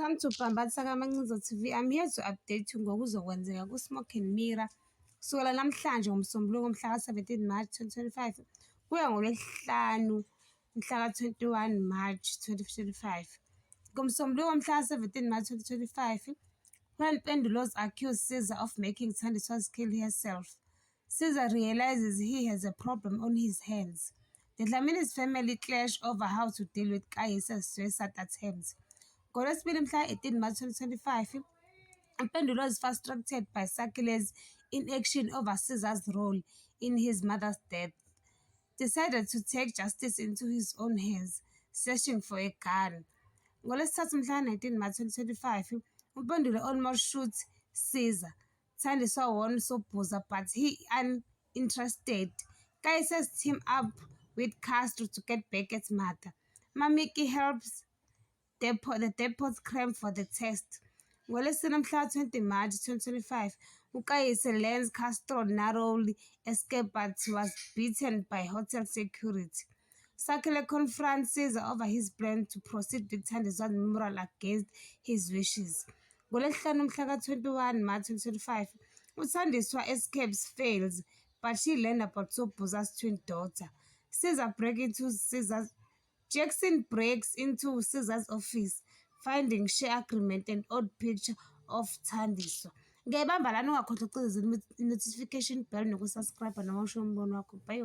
Welcome to Bhambatha kaManxizo TV. I'm here to update you ngokuzokwenzeka ku-Smoke and Mirror kusukela namhlanje ngoMsombuluko mhla ka-17 March 2025 kuya ngoLwesihlanu mhla ka-21 March 2025. NgoMsombuluko mhla ka-17 March 2025, when Pendulos accused Caesar of making Thandiswa's kill herself, Caesar realizes he has a problem on his hands. The Dlaminis family clash over how to deal with Kayisa's suicide attempts. NgoLwesibili mhla 18 March 2025, Pendulos, frustrated by Sakile's inaction over Caesar's role in his mother's death, decided to take justice into his own hands, searching for a gun. NgoLwesithathu mhla 19 March 2025, uPendulo almost shoots Caesar. Thandiswa warns Sobhuza, but he uninterested. Kayisa's team up with Castro to get back at mother. Mamiki helps the depot cram for the test. NgoLwesine mhla 20 March 2025, uKayise learns Castro narrowly escaped but was beaten by hotel security. Sakile confronts Caesar over his plan to proceed with Thandiswa's memorial against his wishes. NgoLwesihlanu mhla 21 March 2025, uThandiswa escapes fails, but she learned about Sobhuza's twin daughter. Jackson breaks into Caesar's office, finding share agreement and odd picture of Thandiswa. Ngiyayibamba lana ungakhohlwa ukucikizela i-notification bell nokusubscribe noma usho umbono wakho. Bye.